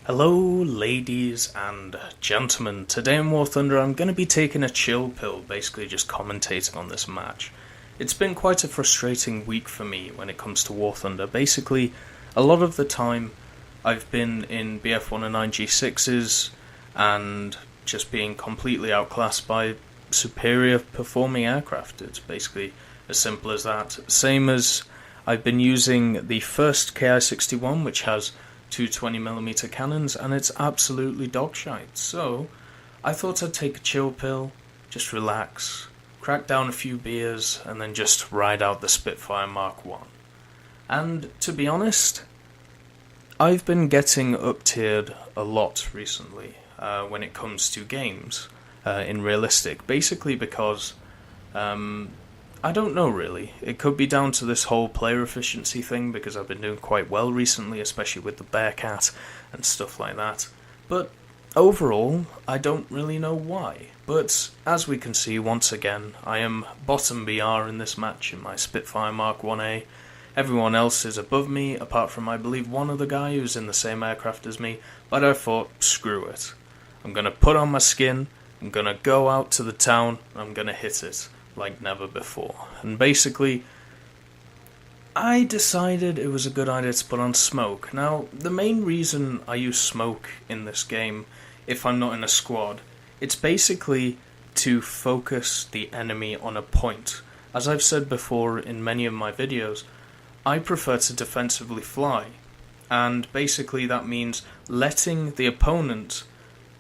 Hello, ladies and gentlemen. Today in War Thunder, I'm going to be taking a chill pill, basically just commentating on this match. It's been quite a frustrating week for me when it comes to War Thunder. Basically, a lot of the time, I've been in BF-109 G6s and just being completely outclassed by superior performing aircraft. It's basically as simple as that. Same as I've been using the first Ki-61, which has two 20mm cannons, and it's absolutely dogshite. So I thought I'd take a chill pill, just relax, crack down a few beers, and then just ride out the Spitfire Mark 1. And to be honest, I've been getting up-tiered a lot recently when it comes to games in Realistic, basically because I don't know really. It could be down to this whole player efficiency thing because I've been doing quite well recently, especially with the Bearcat and stuff like that. But overall, I don't really know why. But as we can see, once again, I am bottom BR in this match in my Spitfire Mark 1A. Everyone else is above me, apart from I believe one other guy who's in the same aircraft as me, but I thought, screw it. I'm gonna put on my skin, I'm gonna go out to the town, I'm gonna hit it like never before. And basically, I decided it was a good idea to put on smoke. Now, the main reason I use smoke in this game, if I'm not in a squad, it's basically to focus the enemy on a point. As I've said before in many of my videos, I prefer to defensively fly, and basically that means letting the opponent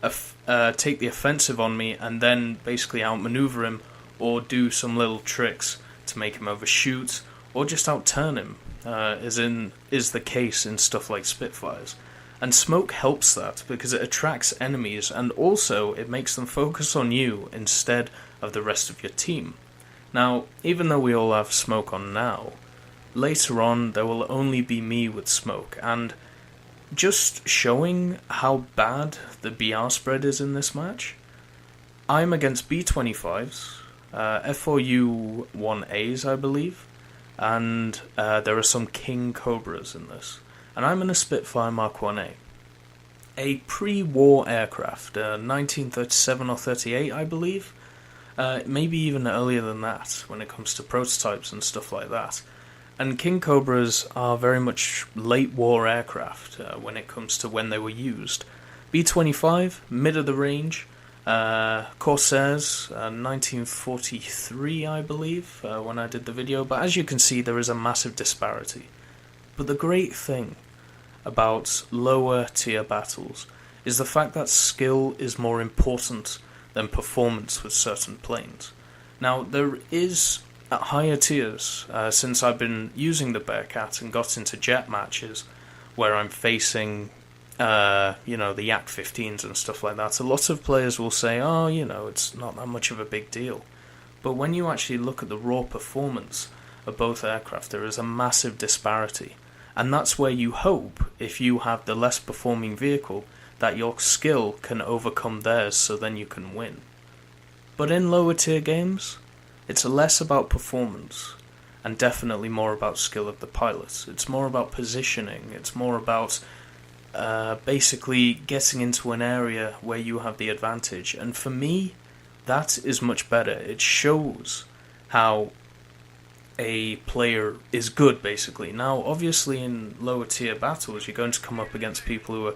take the offensive on me and then basically outmaneuver him or do some little tricks to make him overshoot, or just outturn him, is the case in stuff like Spitfires. And smoke helps that, because it attracts enemies, and also it makes them focus on you instead of the rest of your team. Now, even though we all have smoke on now, later on there will only be me with smoke, and just showing how bad the BR spread is in this match, I'm against B-25s, F4U-1As, I believe, and there are some King Cobras in this. And I'm in a Spitfire Mark 1A. A pre-war aircraft, 1937 or 38, I believe. Maybe even earlier than that, when it comes to prototypes and stuff like that. And King Cobras are very much late war aircraft when it comes to when they were used. B-25, mid of the range. Corsairs, 1943 I believe, when I did the video, but as you can see there is a massive disparity. But the great thing about lower tier battles is the fact that skill is more important than performance with certain planes. Now there is, at higher tiers, since I've been using the Bearcat and got into jet matches where I'm facing the Yak-15s and stuff like that, a lot of players will say, oh, it's not that much of a big deal. But when you actually look at the raw performance of both aircraft, there is a massive disparity. And that's where you hope, if you have the less performing vehicle, that your skill can overcome theirs so then you can win. But in lower tier games, it's less about performance, and definitely more about skill of the pilots. It's more about positioning, it's more about basically getting into an area where you have the advantage, and for me that is much better. It shows how a player is good, basically. Now obviously in lower tier battles you're going to come up against people who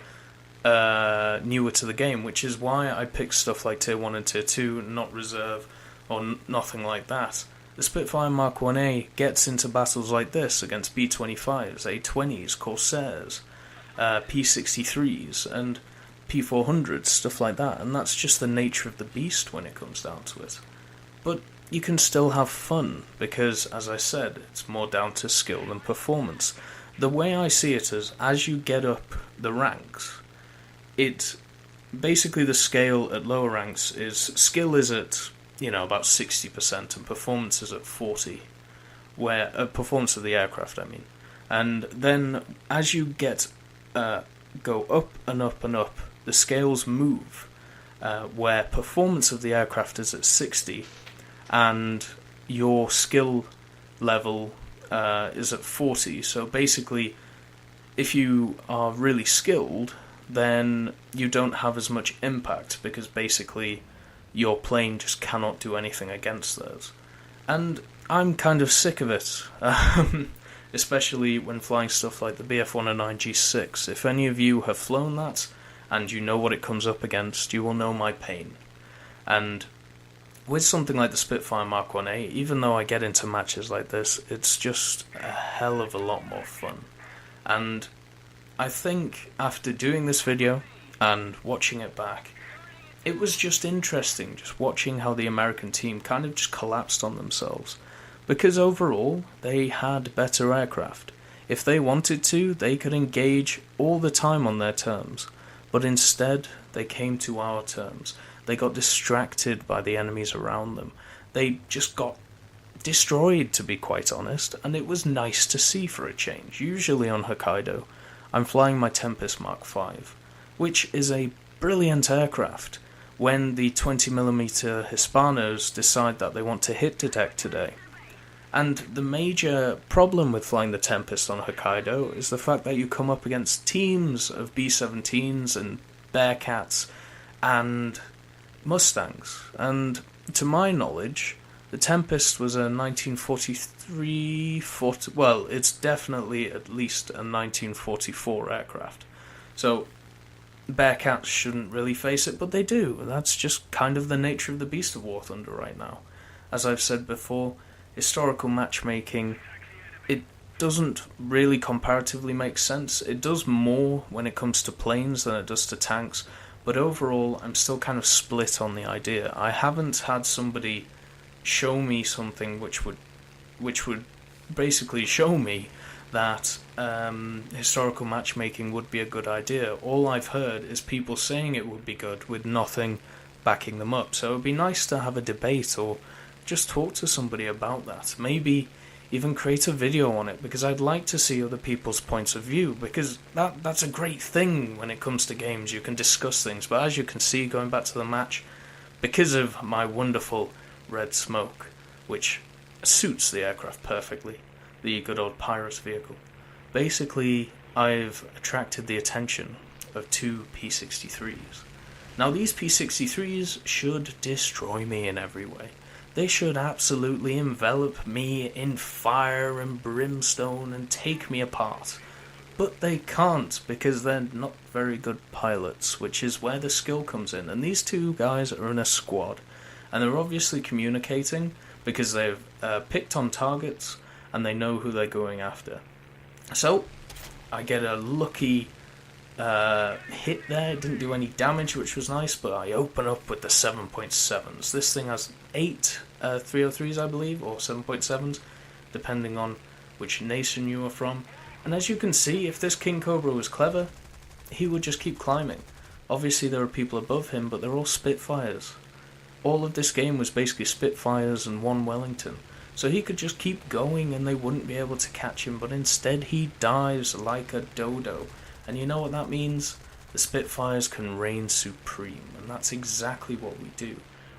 are newer to the game, which is why I pick stuff like tier 1 and tier 2, not reserve or nothing like that. The Spitfire Mark 1A gets into battles like this against B-25s, A-20s, Corsairs, P-63s and P-400s, stuff like that, and that's just the nature of the beast when it comes down to it. But you can still have fun, because, as I said, it's more down to skill than performance. The way I see it is, as you get up the ranks, basically the scale at lower ranks is, skill is at, about 60%, and performance is at 40%, where, performance of the aircraft, I mean. And then, as you go up and up and up, the scales move, where performance of the aircraft is at 60 and your skill level is at 40. So basically, if you are really skilled, then you don't have as much impact, because basically your plane just cannot do anything against those. And I'm kind of sick of it, especially when flying stuff like the Bf-109 G6. If any of you have flown that, and you know what it comes up against, you will know my pain. And with something like the Spitfire Mark 1A, even though I get into matches like this, it's just a hell of a lot more fun. And I think after doing this video and watching it back, it was just interesting just watching how the American team kind of just collapsed on themselves. Because overall, they had better aircraft. If they wanted to, they could engage all the time on their terms. But instead, they came to our terms. They got distracted by the enemies around them. They just got destroyed, to be quite honest, and it was nice to see for a change. Usually on Hokkaido, I'm flying my Tempest Mark V, which is a brilliant aircraft when the 20mm Hispanos decide that they want to hit detect today. And the major problem with flying the Tempest on Hokkaido is the fact that you come up against teams of B-17s and Bearcats and Mustangs. And to my knowledge, the Tempest was a 1943, well, it's definitely at least a 1944 aircraft. So Bearcats shouldn't really face it, but they do. That's just kind of the nature of the beast of War Thunder right now. As I've said before, historical matchmaking, it doesn't really comparatively make sense. It does more when it comes to planes than it does to tanks, but overall I'm still kind of split on the idea. I haven't had somebody show me something which would basically show me that historical matchmaking would be a good idea. All I've heard is people saying it would be good with nothing backing them up. So it would be nice to have a debate or just talk to somebody about that. Maybe even create a video on it, because I'd like to see other people's points of view, because that's a great thing when it comes to games. You can discuss things, but as you can see, going back to the match, because of my wonderful red smoke, which suits the aircraft perfectly, the good old Pyrus vehicle, basically I've attracted the attention of two P-63s. Now these P-63s should destroy me in every way. They should absolutely envelop me in fire and brimstone and take me apart. But they can't, because they're not very good pilots, which is where the skill comes in. And these two guys are in a squad, and they're obviously communicating because they've picked on targets and they know who they're going after. So I get a lucky hit there. It didn't do any damage, which was nice, but I open up with the 7.7s. This thing has 8 303s, I believe, or 7.7s, depending on which nation you are from. And as you can see, if this King Cobra was clever, he would just keep climbing. Obviously there are people above him, but they're all Spitfires. All of this game was basically Spitfires and one Wellington. So he could just keep going and they wouldn't be able to catch him, but instead he dives like a dodo. And you know what that means? The Spitfires can reign supreme, and that's exactly what we do.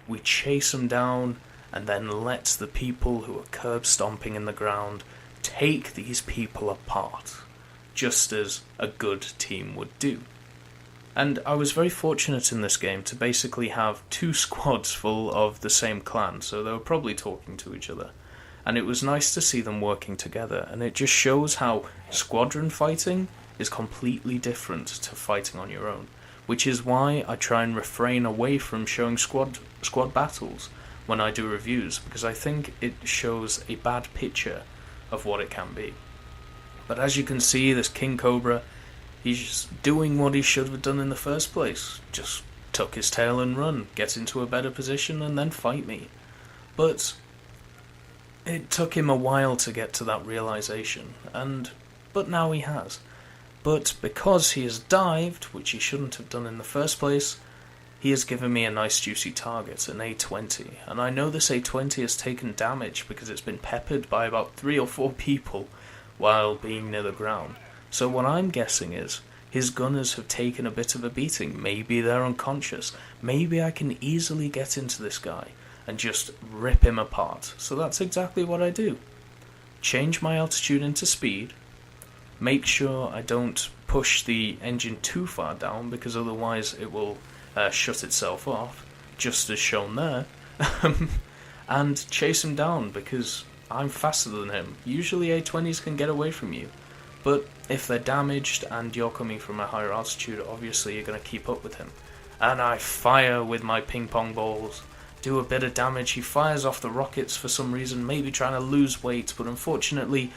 We chase them down and then let the people who are curb stomping in the ground take these people apart, just as a good team would do. And I was very fortunate in this game to basically have 2 squads full of the same clan, so they were probably talking to each other. And it was nice to see them working together, and it just shows how squadron fighting is completely different to fighting on your own, which is why I try and refrain away from showing squad battles when I do reviews, because I think it shows a bad picture of what it can be. But as you can see, this King Cobra, he's just doing what he should have done in the first place. Just tuck his tail and run, get into a better position and then fight me. But it took him a while to get to that realization, but now he has. But because he has dived, which he shouldn't have done in the first place, he has given me a nice juicy target, an A20. And I know this A20 has taken damage because it's been peppered by about 3 or 4 people while being near the ground. So what I'm guessing is his gunners have taken a bit of a beating. Maybe they're unconscious. Maybe I can easily get into this guy and just rip him apart. So that's exactly what I do. Change my altitude into speed, make sure I don't push the engine too far down, because otherwise it will shut itself off, just as shown there, and chase him down, because I'm faster than him. Usually A20s can get away from you, but if they're damaged and you're coming from a higher altitude, obviously you're going to keep up with him. And I fire with my ping pong balls, do a bit of damage. He fires off the rockets for some reason, maybe trying to lose weight, but unfortunately,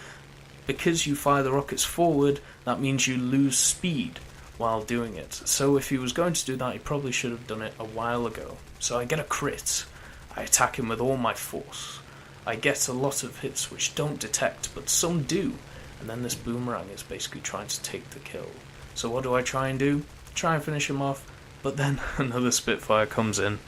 because you fire the rockets forward, that means you lose speed while doing it. So if he was going to do that, he probably should have done it a while ago. So I get a crit. I attack him with all my force. I get a lot of hits which don't detect, but some do. And then this boomerang is basically trying to take the kill. So what do I try and do? Try and finish him off. But then another Spitfire comes in,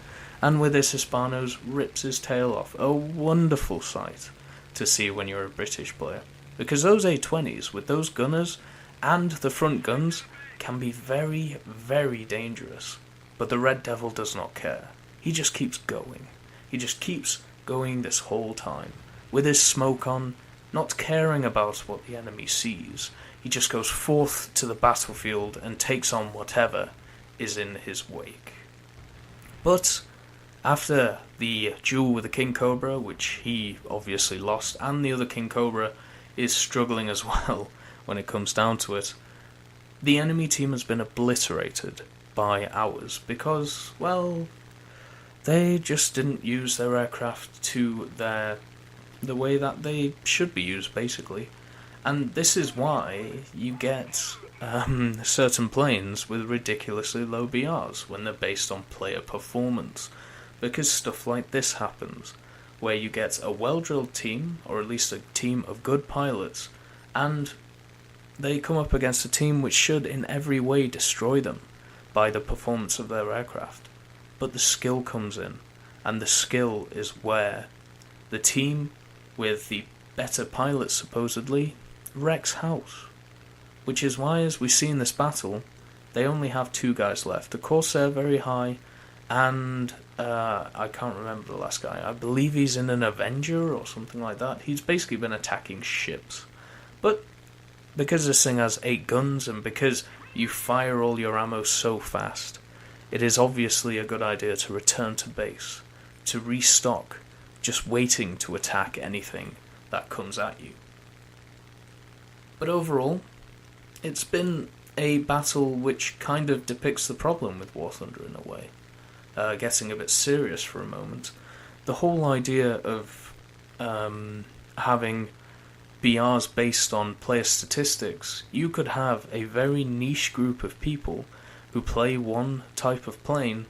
and with his Hispanos rips his tail off. A wonderful sight to see when you're a British player. Because those A20s, with those gunners and the front guns, can be very, very dangerous. But the Red Devil does not care. He just keeps going. He just keeps going this whole time, with his smoke on, not caring about what the enemy sees. He just goes forth to the battlefield and takes on whatever is in his wake. But after the duel with the King Cobra, which he obviously lost, and the other King Cobra is struggling as well when it comes down to it, the enemy team has been obliterated by ours because, well, they just didn't use their aircraft to the way that they should be used, basically. And this is why you get certain planes with ridiculously low BRs when they're based on player performance, because stuff like this happens, where you get a well-drilled team, or at least a team of good pilots, and they come up against a team which should in every way destroy them by the performance of their aircraft. But the skill comes in, and the skill is where the team with the better pilots supposedly wrecks house. Which is why, as we see in this battle, they only have two guys left. The Corsair very high, and I can't remember the last guy. I believe he's in an Avenger or something like that. He's basically been attacking ships. But because this thing has 8 guns, and because you fire all your ammo so fast, it is obviously a good idea to return to base, to restock, just waiting to attack anything that comes at you. But overall, it's been a battle which kind of depicts the problem with War Thunder in a way. Getting a bit serious for a moment. The whole idea of having BRs based on player statistics, you could have a very niche group of people who play one type of plane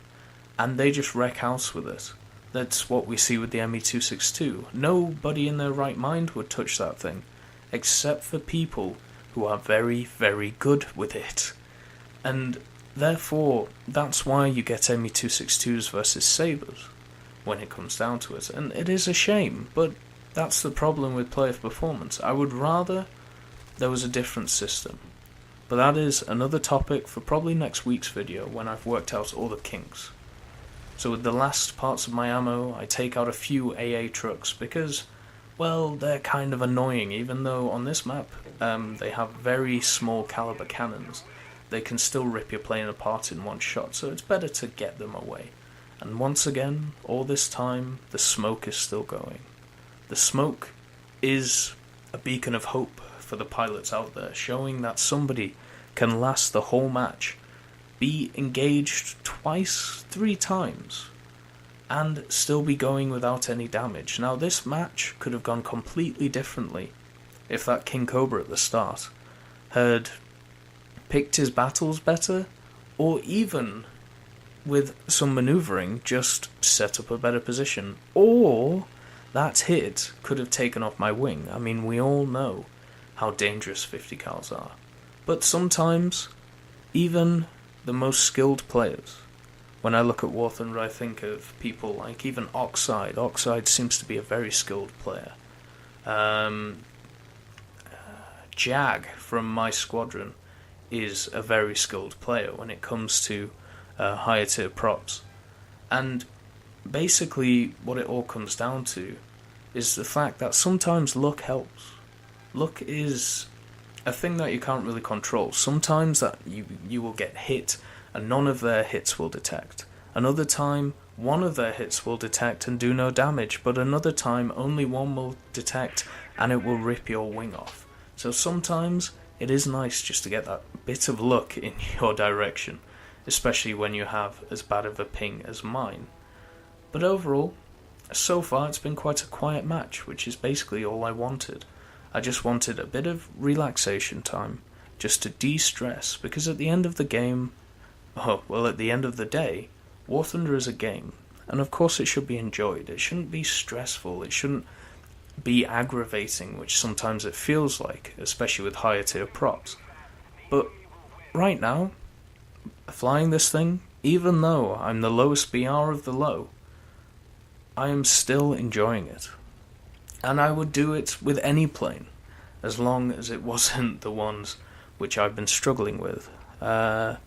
and they just wreck house with it. That's what we see with the ME-262. Nobody in their right mind would touch that thing, except for people who are very, very good with it. And therefore, that's why you get ME-262s versus Sabres when it comes down to it. And it is a shame, but that's the problem with player performance. I would rather there was a different system. But that is another topic for probably next week's video, when I've worked out all the kinks. So with the last parts of my ammo, I take out a few AA trucks because, well, they're kind of annoying. Even though on this map they have very small caliber cannons, they can still rip your plane apart in one shot, so it's better to get them away. And once again, all this time, the smoke is still going. The smoke is a beacon of hope for the pilots out there, showing that somebody can last the whole match, be engaged twice, 3 times, and still be going without any damage. Now, this match could have gone completely differently if that King Cobra at the start had picked his battles better, or even with some manoeuvring just set up a better position, or that hit could have taken off my wing. I mean, we all know how dangerous 50 cals are, but sometimes even the most skilled players, when I look at War Thunder, I think of people like even Oxide. Oxide seems to be a very skilled player. Jag from my squadron is a very skilled player when it comes to higher tier props. And basically what it all comes down to is the fact that sometimes luck helps. Luck is a thing that you can't really control. Sometimes that you will get hit and none of their hits will detect. Another time, one of their hits will detect and do no damage, but another time only one will detect and it will rip your wing off. So sometimes it is nice just to get that bit of luck in your direction, especially when you have as bad of a ping as mine. But overall, so far it's been quite a quiet match, which is basically all I wanted. I just wanted a bit of relaxation time, just to de-stress, because at the end of the game, at the end of the day, War Thunder is a game, and of course it should be enjoyed. It shouldn't be stressful, it shouldn't be aggravating, which sometimes it feels like, especially with higher tier props. But right now, flying this thing, even though I'm the lowest BR of the low, I am still enjoying it. And I would do it with any plane, as long as it wasn't the ones which I've been struggling with,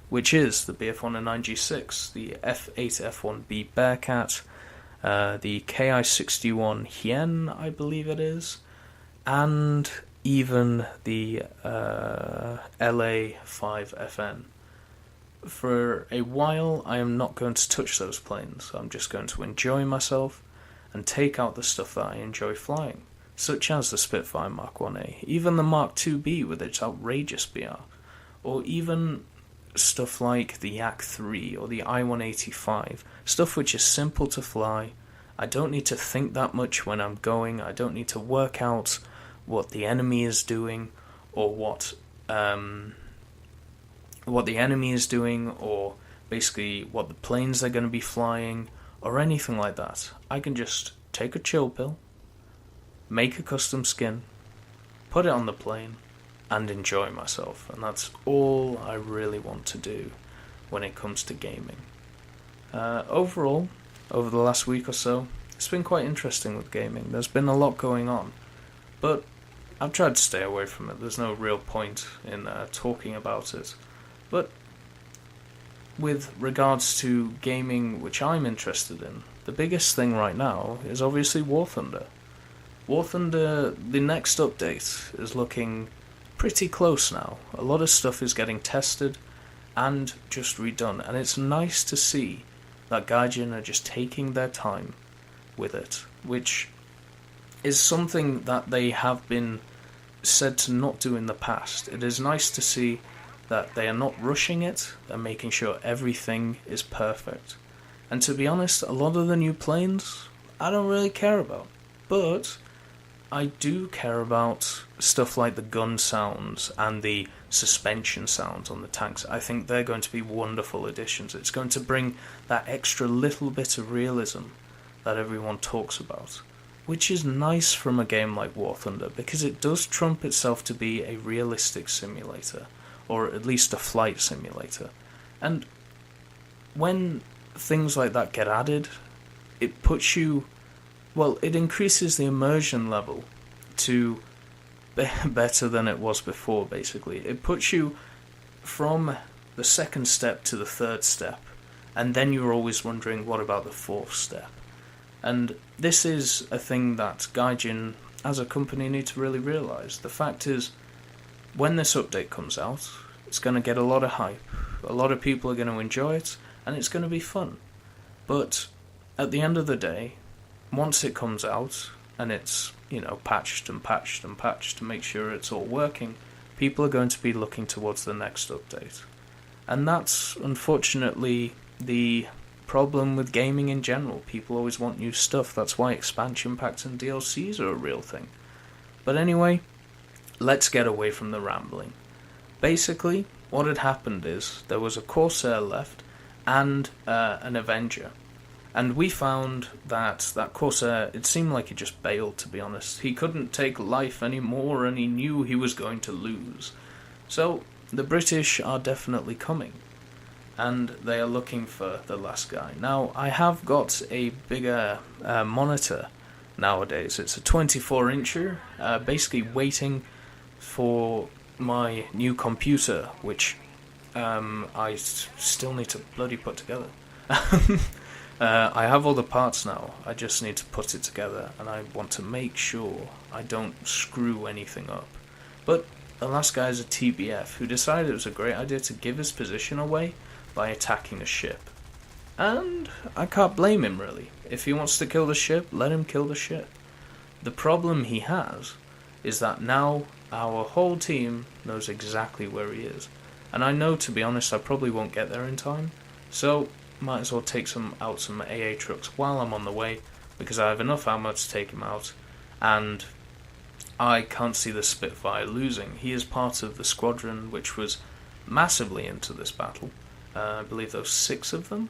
which is the BF-109G6, the F8F1B Bearcat, the Ki-61 Hien, I believe it is, and even the LA-5FN. For a while, I am not going to touch those planes. I'm just going to enjoy myself and take out the stuff that I enjoy flying, such as the Spitfire Mark 1A, even the Mark 2B with its outrageous BR, or even stuff like the Yak 3 or the I-185, stuff which is simple to fly. I don't need to think that much when I'm going. I don't need to work out what the enemy is doing, or what the enemy is doing, or basically what the planes they're going to be flying, or anything like that. I can just take a chill pill, make a custom skin, put it on the plane, and enjoy myself. And that's all I really want to do when it comes to gaming. Overall, over the last week or so, it's been quite interesting with gaming. There's been a lot going on, but I've tried to stay away from it. There's no real point in talking about it. But with regards to gaming which I'm interested in, the biggest thing right now is obviously War Thunder. War Thunder, the next update, is looking pretty close now. A lot of stuff is getting tested and just redone, and it's nice to see that Gaijin are just taking their time with it, which is something that they have been said to not do in the past. It is nice to see that they are not rushing it and making sure everything is perfect. And to be honest, a lot of the new planes I don't really care about, but I do care about stuff like the gun sounds and the suspension sounds on the tanks. I think they're going to be wonderful additions. It's going to bring that extra little bit of realism that everyone talks about, which is nice from a game like War Thunder, because it does trump itself to be a realistic simulator, or at least a flight simulator. And when things like that get added, it puts you, it increases the immersion level to better than it was before, basically. It puts you from the second step to the third step, and then you're always wondering, what about the fourth step? And this is a thing that Gaijin, as a company, need to really realise. The fact is, when this update comes out, it's going to get a lot of hype. A lot of people are going to enjoy it, and it's going to be fun. But at the end of the day, once it comes out, and it's, patched and patched and patched to make sure it's all working, people are going to be looking towards the next update. And that's, unfortunately, the problem with gaming in general. People always want new stuff. That's why expansion packs and DLCs are a real thing. But anyway, let's get away from the rambling. Basically, what had happened is there was a Corsair left and an Avenger. And we found that Corsair, it seemed like he just bailed, to be honest. He couldn't take life anymore, and he knew he was going to lose. So, the British are definitely coming, and they are looking for the last guy. Now, I have got a bigger monitor nowadays. It's a 24-incher, basically waiting for my new computer, which I still need to bloody put together. I have all the parts now, I just need to put it together, and I want to make sure I don't screw anything up. But the last guy is a TBF who decided it was a great idea to give his position away by attacking a ship. And I can't blame him, really. If he wants to kill the ship, let him kill the ship. The problem he has is that now our whole team knows exactly where he is. And I know, to be honest, I probably won't get there in time, so might as well take some AA trucks while I'm on the way, because I have enough ammo to take him out, and I can't see the Spitfire losing. He is part of the squadron which was massively into this battle. I believe there were 6 of them,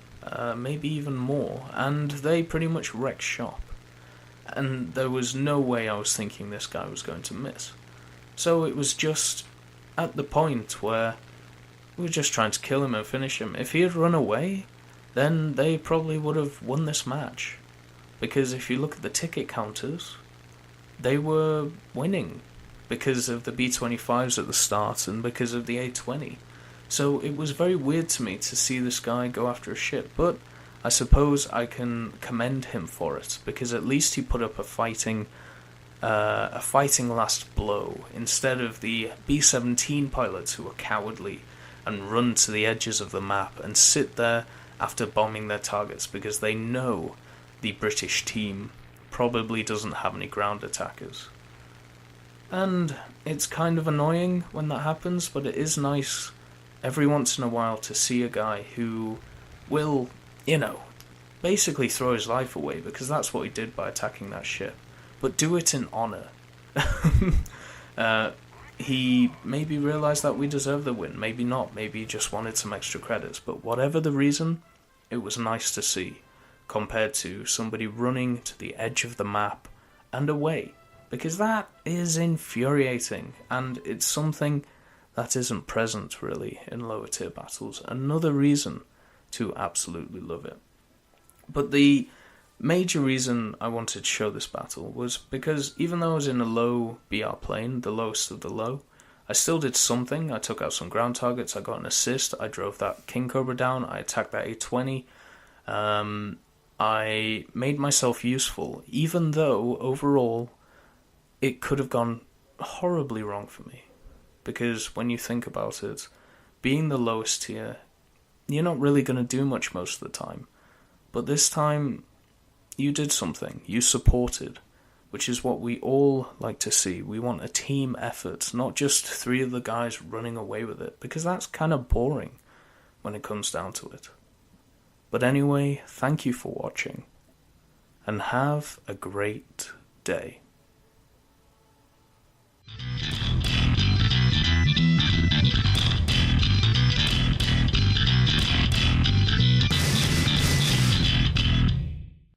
maybe even more, and they pretty much wrecked shop. And there was no way I was thinking this guy was going to miss. So it was just at the point where we were just trying to kill him and finish him. If he had run away, then they probably would have won this match. Because if you look at the ticket counters, they were winning because of the B-25s at the start and because of the A-20. So it was very weird to me to see this guy go after a ship, but I suppose I can commend him for it, because at least he put up a fighting last blow, instead of the B-17 pilots who are cowardly and run to the edges of the map and sit there after bombing their targets because they know the British team probably doesn't have any ground attackers. And it's kind of annoying when that happens, but it is nice every once in a while to see a guy who will, basically throw his life away, because that's what he did by attacking that ship, but do it in honour. He maybe realised that we deserved the win, maybe not, maybe he just wanted some extra credits, but whatever the reason, it was nice to see, compared to somebody running to the edge of the map and away, because that is infuriating, and it's something that isn't present really in lower tier battles. Another reason to absolutely love it. But the major reason I wanted to show this battle was because even though I was in a low BR plane, the lowest of the low, I still did something. I took out some ground targets, I got an assist, I drove that King Cobra down, I attacked that A-20. I made myself useful, even though overall it could have gone horribly wrong for me. Because when you think about it, being the lowest tier, you're not really going to do much most of the time. But this time, you did something. You supported, which is what we all like to see. We want a team effort, not just 3 of the guys running away with it, because that's kind of boring when it comes down to it. But anyway, thank you for watching, and have a great day.